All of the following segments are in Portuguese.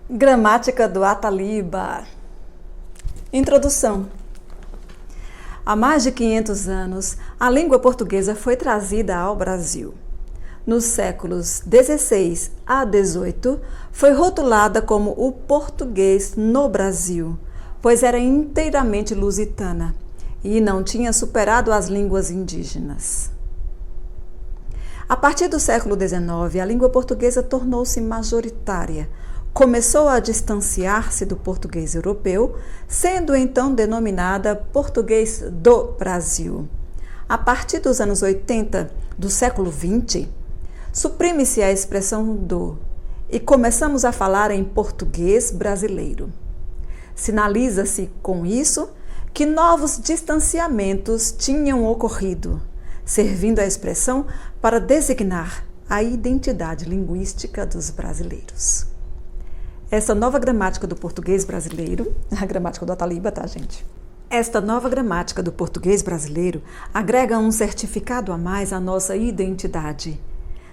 Gramática do Ataliba. Introdução. Há mais de 500 anos, a língua portuguesa foi trazida ao Brasil. Nos séculos XVI a XVIII, foi rotulada como o português no Brasil, pois era inteiramente lusitana e não tinha superado as línguas indígenas. A partir do século XIX, a língua portuguesa tornou-se majoritária, começou a distanciar-se do português europeu, sendo então denominada português do Brasil. A partir dos anos 80 do século XX, suprime-se a expressão do e começamos a falar em português brasileiro. Sinaliza-se com isso que novos distanciamentos tinham ocorrido, servindo a expressão para designar a identidade linguística dos brasileiros. Essa nova gramática do português brasileiro, a gramática do Ataliba, tá, gente? Esta nova gramática do português brasileiro agrega um certificado a mais à nossa identidade.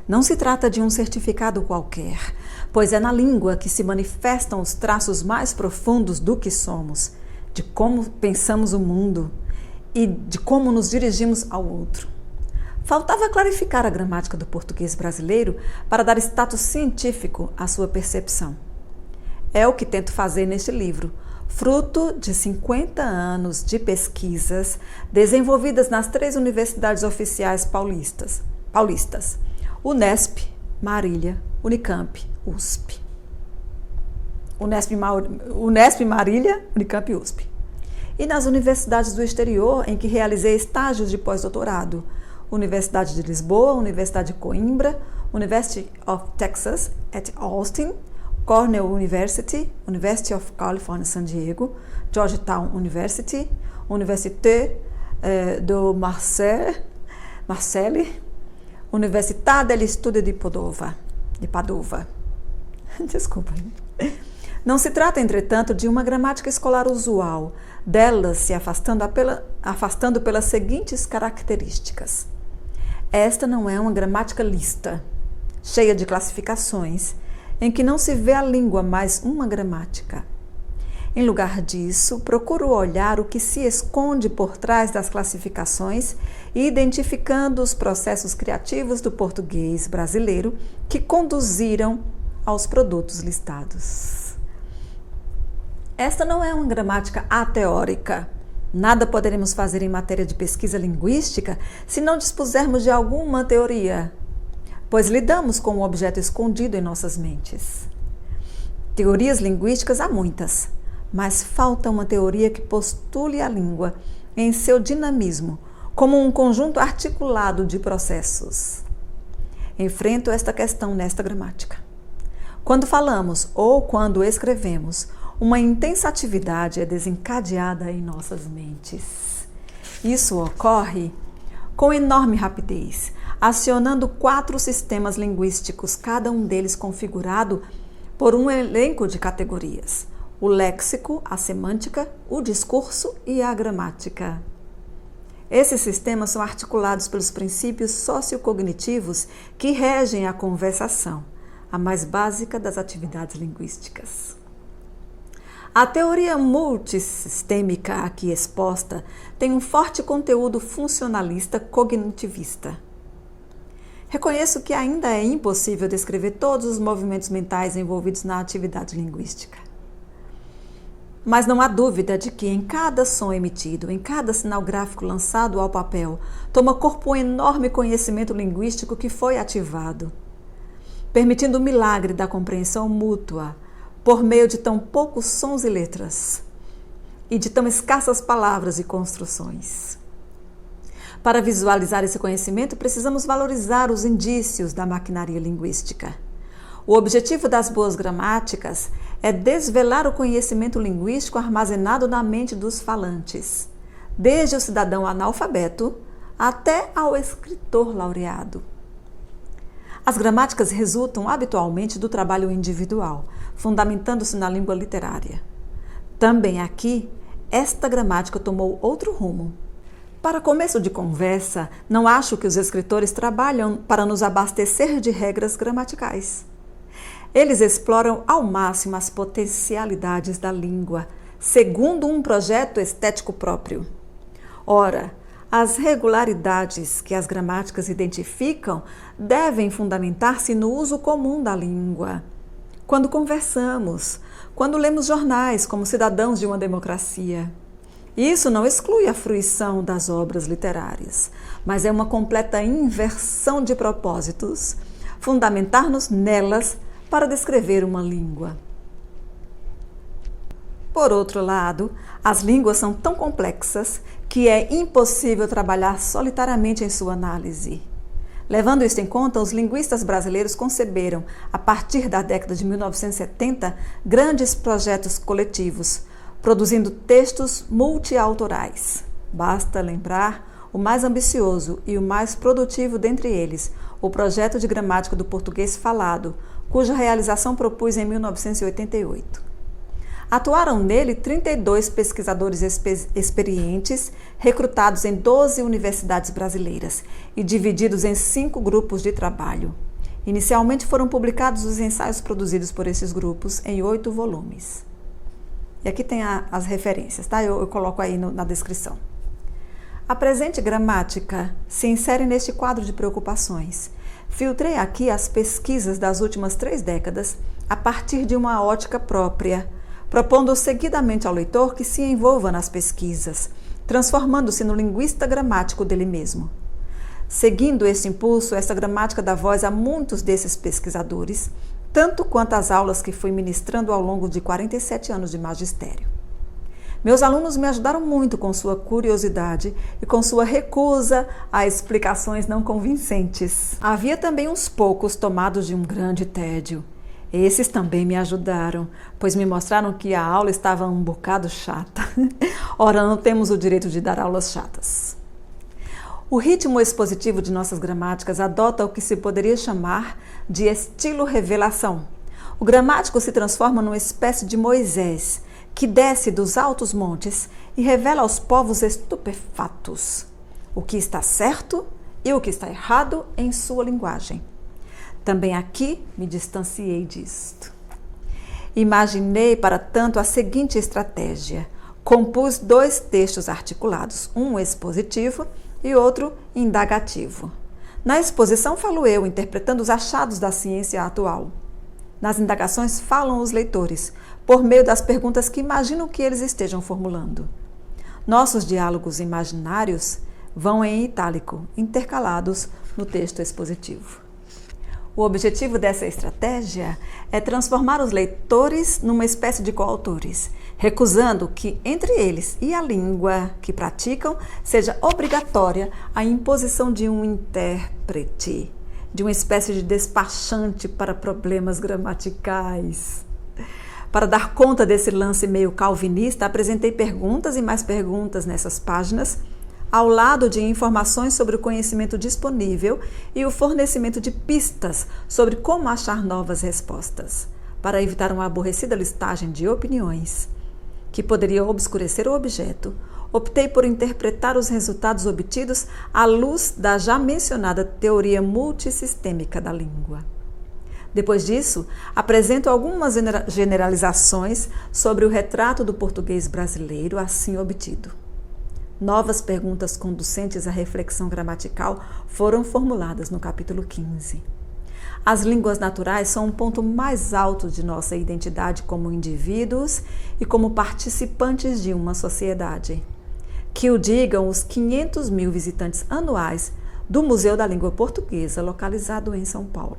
Não se trata de um certificado qualquer, pois é na língua que se manifestam os traços mais profundos do que somos, de como pensamos o mundo e de como nos dirigimos ao outro. Faltava clarificar a gramática do português brasileiro para dar status científico à sua percepção. É o que tento fazer neste livro, fruto de 50 anos de pesquisas desenvolvidas nas 3 universidades oficiais paulistas, Unesp, Marília, Unicamp, USP. Unesp, Marília, Unicamp e USP. E nas universidades do exterior em que realizei estágios de pós-doutorado, Universidade de Lisboa, Universidade de Coimbra, University of Texas at Austin, Cornell University, University of California, San Diego, Georgetown University, Université do Marseille, Università degli Studi di Padova. Desculpa. Não se trata, entretanto, de uma gramática escolar usual, delas se afastando pelas seguintes características. Esta não é uma gramática lista, cheia de classificações, em que não se vê a língua mais uma gramática. Em lugar disso, procuro olhar o que se esconde por trás das classificações e identificando os processos criativos do português brasileiro que conduziram aos produtos listados. Esta não é uma gramática ateórica. Nada poderemos fazer em matéria de pesquisa linguística se não dispusermos de alguma teoria, pois lidamos com um objeto escondido em nossas mentes. Teorias linguísticas há muitas, mas falta uma teoria que postule a língua em seu dinamismo como um conjunto articulado de processos. Enfrento esta questão nesta gramática. Quando falamos ou quando escrevemos, uma intensa atividade é desencadeada em nossas mentes. Isso ocorre com enorme rapidez, acionando 4 sistemas linguísticos, cada um deles configurado por um elenco de categorias: o léxico, a semântica, o discurso e a gramática. Esses sistemas são articulados pelos princípios sociocognitivos que regem a conversação, a mais básica das atividades linguísticas. A teoria multissistêmica aqui exposta tem um forte conteúdo funcionalista cognitivista. Reconheço que ainda é impossível descrever todos os movimentos mentais envolvidos na atividade linguística. Mas não há dúvida de que em cada som emitido, em cada sinal gráfico lançado ao papel, toma corpo um enorme conhecimento linguístico que foi ativado, permitindo o milagre da compreensão mútua, por meio de tão poucos sons e letras, e de tão escassas palavras e construções. Para visualizar esse conhecimento, precisamos valorizar os indícios da maquinaria linguística. O objetivo das boas gramáticas é desvelar o conhecimento linguístico armazenado na mente dos falantes, desde o cidadão analfabeto até ao escritor laureado. As gramáticas resultam habitualmente do trabalho individual, fundamentando-se na língua literária. Também aqui, esta gramática tomou outro rumo. Para começo de conversa, não acho que os escritores trabalham para nos abastecer de regras gramaticais. Eles exploram ao máximo as potencialidades da língua, segundo um projeto estético próprio. Ora, as regularidades que as gramáticas identificam devem fundamentar-se no uso comum da língua. Quando conversamos, quando lemos jornais como cidadãos de uma democracia. Isso não exclui a fruição das obras literárias, mas é uma completa inversão de propósitos, fundamentar-nos nelas para descrever uma língua. Por outro lado, as línguas são tão complexas que é impossível trabalhar solitariamente em sua análise. Levando isso em conta, os linguistas brasileiros conceberam, a partir da década de 1970, grandes projetos coletivos, produzindo textos multiautorais. Basta lembrar o mais ambicioso e o mais produtivo dentre eles, o Projeto de Gramática do Português Falado, cuja realização propus em 1988. Atuaram nele 32 pesquisadores experientes, recrutados em 12 universidades brasileiras e divididos em 5 grupos de trabalho. Inicialmente foram publicados os ensaios produzidos por esses grupos em 8 volumes. E aqui tem as referências, tá? Eu coloco aí na descrição. A presente gramática se insere neste quadro de preocupações. Filtrei aqui as pesquisas das últimas 3 décadas a partir de uma ótica própria, propondo seguidamente ao leitor que se envolva nas pesquisas, transformando-se no linguista gramático dele mesmo. Seguindo este impulso, esta gramática dá voz a muitos desses pesquisadores, tanto quanto as aulas que fui ministrando ao longo de 47 anos de magistério. Meus alunos me ajudaram muito com sua curiosidade e com sua recusa a explicações não convincentes. Havia também uns poucos tomados de um grande tédio. Esses também me ajudaram, pois me mostraram que a aula estava um bocado chata. Ora, não temos o direito de dar aulas chatas. O ritmo expositivo de nossas gramáticas adota o que se poderia chamar de estilo revelação. O gramático se transforma numa espécie de Moisés, que desce dos altos montes e revela aos povos estupefatos o que está certo e o que está errado em sua linguagem. Também aqui me distanciei disto. Imaginei, para tanto, a seguinte estratégia. Compus 2 textos articulados, um expositivo e outro indagativo. Na exposição falo eu, interpretando os achados da ciência atual. Nas indagações falam os leitores, por meio das perguntas que imagino que eles estejam formulando. Nossos diálogos imaginários vão em itálico, intercalados no texto expositivo. O objetivo dessa estratégia é transformar os leitores numa espécie de coautores, recusando que entre eles e a língua que praticam seja obrigatória a imposição de um intérprete, de uma espécie de despachante para problemas gramaticais. Para dar conta desse lance meio calvinista, apresentei perguntas e mais perguntas nessas páginas, ao lado de informações sobre o conhecimento disponível e o fornecimento de pistas sobre como achar novas respostas, para evitar uma aborrecida listagem de opiniões que poderia obscurecer o objeto. Optei por interpretar os resultados obtidos à luz da já mencionada teoria multissistêmica da língua. Depois disso, apresento algumas generalizações sobre o retrato do português brasileiro assim obtido. Novas perguntas conducentes à reflexão gramatical foram formuladas no capítulo 15. As línguas naturais são um ponto mais alto de nossa identidade como indivíduos e como participantes de uma sociedade. Que o digam os 500 mil visitantes anuais do Museu da Língua Portuguesa, localizado em São Paulo.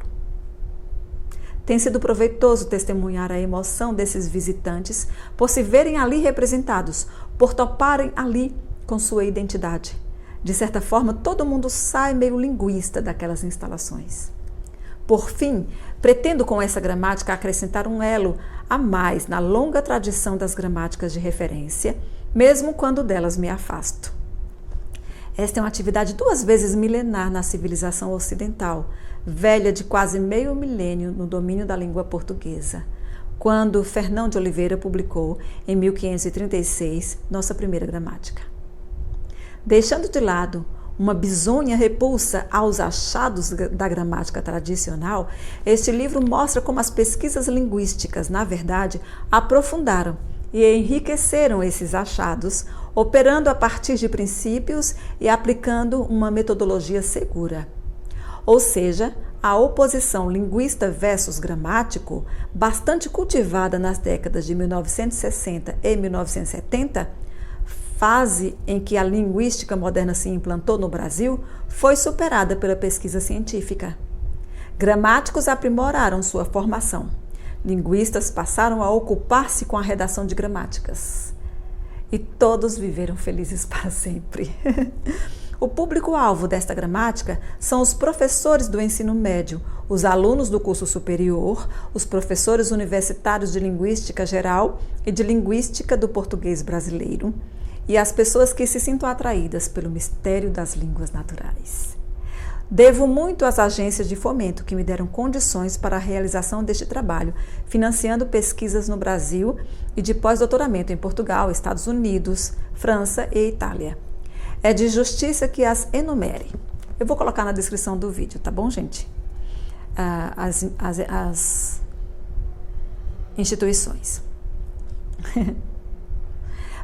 Tem sido proveitoso testemunhar a emoção desses visitantes por se verem ali representados, por toparem ali com sua identidade. De certa forma, todo mundo sai meio linguista daquelas instalações. Por fim, pretendo com essa gramática acrescentar um elo a mais na longa tradição das gramáticas de referência, mesmo quando delas me afasto. Esta é uma atividade 2 vezes milenar na civilização ocidental, velha de quase meio milênio no domínio da língua portuguesa, quando Fernão de Oliveira publicou, em 1536, nossa primeira gramática. Deixando de lado uma bizonha repulsa aos achados da gramática tradicional, este livro mostra como as pesquisas linguísticas, na verdade, aprofundaram e enriqueceram esses achados, operando a partir de princípios e aplicando uma metodologia segura. Ou seja, a oposição linguista versus gramático, bastante cultivada nas décadas de 1960 e 1970, fase em que a linguística moderna se implantou no Brasil, foi superada pela pesquisa científica. Gramáticos aprimoraram sua formação. Linguistas passaram a ocupar-se com a redação de gramáticas. E todos viveram felizes para sempre. O público-alvo desta gramática são os professores do ensino médio, os alunos do curso superior, os professores universitários de linguística geral e de linguística do português brasileiro, e as pessoas que se sintam atraídas pelo mistério das línguas naturais. Devo muito às agências de fomento que me deram condições para a realização deste trabalho, financiando pesquisas no Brasil e de pós-doutoramento em Portugal, Estados Unidos, França e Itália. É de justiça que as enumere. Eu vou colocar na descrição do vídeo, tá bom, gente? As instituições.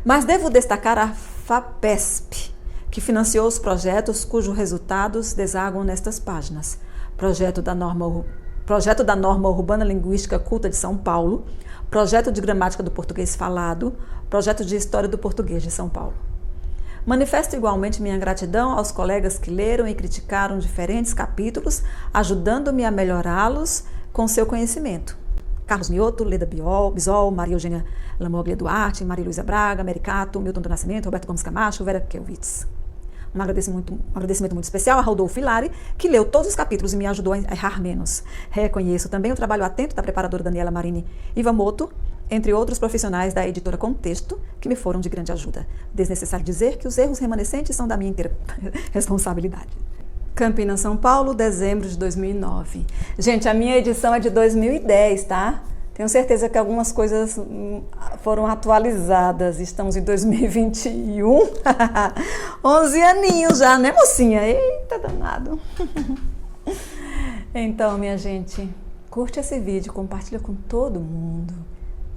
Mas devo destacar a FAPESP, que financiou os projetos cujos resultados desaguam nestas páginas. Projeto da Norma Urbana Linguística Culta de São Paulo, Projeto de Gramática do Português Falado, Projeto de História do Português de São Paulo. Manifesto igualmente minha gratidão aos colegas que leram e criticaram diferentes capítulos, ajudando-me a melhorá-los com seu conhecimento. Carlos Mioto, Leda Bisol, Maria Eugênia Lamoglia Duarte, Maria Luísa Braga, Mericato, Milton do Nascimento, Roberto Gomes Camacho, Vera Kelwitz. Um agradecimento muito especial a Rodolfo Filari, que leu todos os capítulos e me ajudou a errar menos. Reconheço também o trabalho atento da preparadora Daniela Marini Ivamoto, entre outros profissionais da editora Contexto, que me foram de grande ajuda. Desnecessário dizer que os erros remanescentes são da minha inteira responsabilidade. Campinas, São Paulo, dezembro de 2009. Gente, a minha edição é de 2010, tá? Tenho certeza que algumas coisas foram atualizadas. Estamos em 2021. 11 aninhos já, né, mocinha? Eita, danado. Então, minha gente, curte esse vídeo, compartilha com todo mundo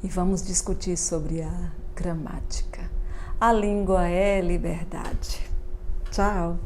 e vamos discutir sobre a gramática. A língua é liberdade. Tchau.